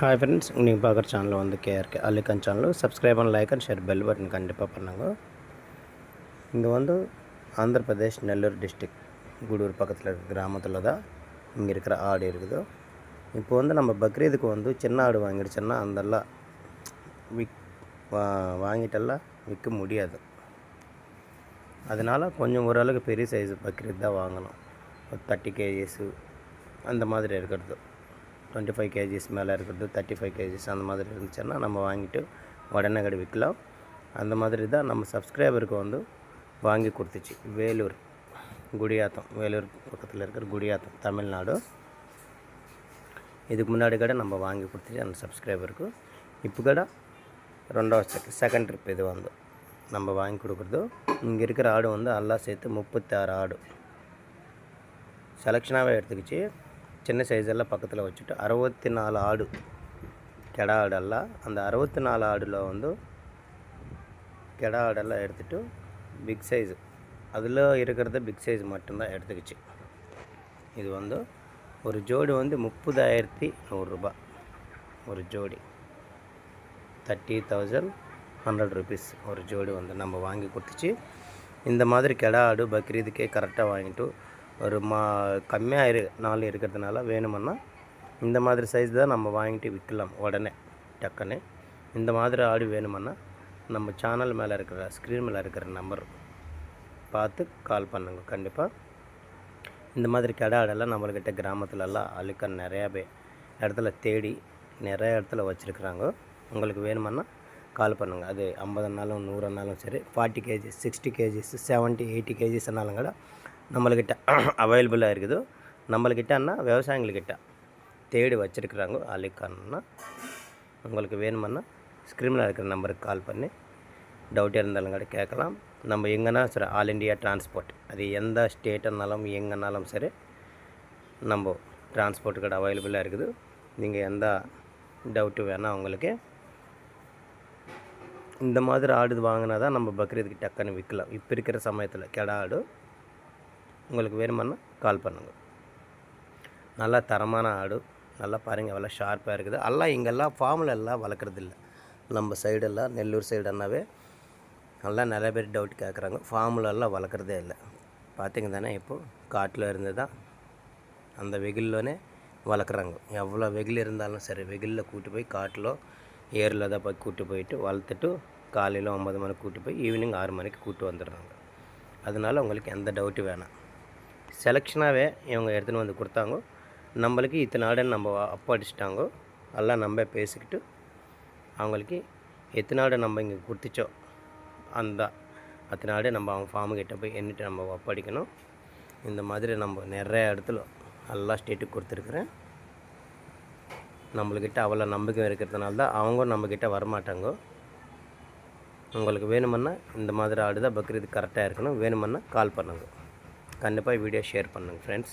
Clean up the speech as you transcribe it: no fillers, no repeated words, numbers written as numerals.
Hi friends, நீங்கள் பார்க்குற channel வந்து கேஆர்கே அல்லிக்கன் channel. Subscribe and like and share bell button கண்டிப்பாக பண்ணுங்க. இங்கே வந்து ஆந்திர பிரதேஷ் நெல்லூர் டிஸ்ட்ரிக்ட் கூடூர் பக்கத்தில் இருக்கிற கிராமத்தில் தான் இங்கே இருக்கிற ஆடு இருக்குது. இப்போ வந்து நம்ம பக்ரீதுக்கு வந்து சின்ன ஆடு வாங்கிடுச்சோன்னா அதெல்லாம் வாங்கிட்டெல்லாம் விற்க முடியாது. அதனால் கொஞ்சம் ஓரளவுக்கு பெரிய சைஸ் பக்ரீத் தான் வாங்கணும். 30 கேஜிஸு அந்த மாதிரி இருக்கிறது, 25 கேஜிஸ் மேலே இருக்கிறது, 35 கேஜிஸ் அந்த மாதிரி இருந்துச்சுன்னா நம்ம வாங்கிட்டு உடனே கடை விற்கலாம். அந்த மாதிரி தான் நம்ம சப்ஸ்கிரைபருக்கு வந்து வாங்கி கொடுத்துச்சு. வேலூர் குடியாத்தம், வேலூர் பக்கத்தில் இருக்கிற குடியாத்தம், தமிழ்நாடு. இதுக்கு முன்னாடி கடை நம்ம வாங்கி கொடுத்துச்சு அந்த சப்ஸ்கிரைபருக்கு. இப்போ கடை ரெண்டாவது செகண்ட் ட்ரிப் இது வந்து நம்ம வாங்கி கொடுக்குறது. இங்கே இருக்கிற ஆடு வந்து எல்லாம் சேர்த்து 36 ஆடு செலெக்ஷனாகவே எடுத்துக்கிச்சு. சின்ன சைஸெல்லாம் பக்கத்தில் வச்சுட்டு 64 ஆடு கெடா ஆடெல்லாம். அந்த 64 ஆடில் வந்து கெடா ஆடெல்லாம் எடுத்துகிட்டு பிக் சைஸு அதில் இருக்கிறத பிக் சைஸ் மட்டும்தான் எடுத்துக்கிச்சு. இது வந்து ஒரு ஜோடி வந்து 30,100 ரூபா ஒரு ஜோடி, 30,100 ருபீஸ் ஒரு ஜோடி வந்து நம்ம வாங்கி கொடுத்துச்சு. இந்த மாதிரி கெடா ஆடு பக்ரீதுக்கே கரெக்டாக வாங்கிட்டு ஒரு கம்மியாக நாள் இருக்கிறதுனால வேணுமுன்னா இந்த மாதிரி சைஸ் தான் நம்ம வாங்கிட்டு விற்கலாம் உடனே டக்குன்னு. இந்த மாதிரி ஆடு வேணுமுன்னா நம்ம சேனல் மேலே இருக்கிற ஸ்க்ரீன் மேலே இருக்கிற நம்பர் பார்த்து கால் பண்ணுங்க. கண்டிப்பாக இந்த மாதிரி கெடா ஆடெல்லாம் நம்மள்கிட்ட கிராமத்துலலாம் அழுக்க நிறையா இடத்துல தேடி நிறைய இடத்துல வச்சுருக்குறாங்க. உங்களுக்கு வேணுமுன்னா கால் பண்ணுங்கள். அது 50 100 சரி, 40 கேஜிஸ், 60 கேஜிஸ், 70 80 கேஜிஸ்னாலும் கூட நம்மள்கிட்ட அவைலபிளாக இருக்குது. நம்மள்கிட்டன்னா விவசாயிங்கள்கிட்ட தேடி வச்சுருக்குறாங்க அலிக்கான்னா. உங்களுக்கு வேணுமுன்னா ஸ்க்ரீனில் இருக்கிற நம்பருக்கு கால் பண்ணி டவுட் இருந்தாலும் கூட கேட்கலாம். நம்ம எங்கன்னா சரி, ஆல் இண்டியா டிரான்ஸ்போர்ட், அது எந்த ஸ்டேட்டுனாலும் எங்கேனாலும் சரி நம்ம டிரான்ஸ்போர்ட் கூட அவைலபிளாக இருக்குது. நீங்கள் எந்த டவுட்டு வேணால் உங்களுக்கு இந்த மாதிரி ஆடு வாங்கினா தான் நம்ம பக்ரீதுக்கு டக்குன்னு விற்கலாம். இப்போ இருக்கிற சமயத்தில் கெடா ஆடு உங்களுக்கு வேணுமுன்னா கால் பண்ணுங்கள். நல்லா தரமான ஆடு, நல்லா பாருங்கள், எவ்வளோ ஷார்ப்பாக இருக்குது. எல்லாம் இங்கெல்லாம் ஃபார்மில் எல்லாம் வளர்க்குறதில்ல. நம்ம சைடெல்லாம் நெல்லூர் சைடுன்னாவே நல்லா நிறைய பேர் டவுட் கேட்குறாங்க. ஃபார்முலெல்லாம் வளர்க்குறதே இல்லை. பார்த்திங்க தானே, இப்போது காட்டில் இருந்து தான் அந்த வெயில்லோனே வளர்க்குறாங்க. எவ்வளோ வெயில் இருந்தாலும் சரி, வெயிலில் கூட்டி போய் காட்டில் ஏரில் தான் போய் கூட்டி போயிட்டு வளர்த்துட்டு காலையில் 9 மணிக்கு கூட்டி போய் ஈவினிங் 6 மணிக்கு கூட்டி வந்துடுறாங்க. அதனால் உங்களுக்கு எந்த டவுட்டு வேணாம். செலெக்ஷனாகவே இவங்க எடுத்துன்னு வந்து கொடுத்தாங்க. நம்மளுக்கு இத்தனை ஆடுன்னு நம்ம அடிச்சிட்டாங்க. எல்லாம் நம்ம பேசிக்கிட்டு அவங்களுக்கு எத்தனை ஆடு நம்ம இங்கே கொடுத்துச்சோ அத்தனை ஆடு நம்ம அவங்க ஃபார்முக்கிட்ட போய் எண்ணிட்டு நம்ம ஒப்படைக்கணும். இந்த மாதிரி நம்ம நிறைய இடத்துல எல்லா ஸ்டேட்டுக்கு கொடுத்துருக்குறேன். நம்மள்கிட்ட அவ்வளோ நம்பிக்கை இருக்கிறதுனால தான் அவங்க நம்மக்கிட்ட வரமாட்டாங்க. உங்களுக்கு வேணுமுன்னா இந்த மாதிரி ஆடு தான் பக்ரீது கரெக்டாக இருக்கணும். வேணுமுன்னா கால் பண்ணுங்கள். கண்டிப்பாக வீடியோ ஷேர் பண்ணுங்கள் ஃப்ரெண்ட்ஸ்.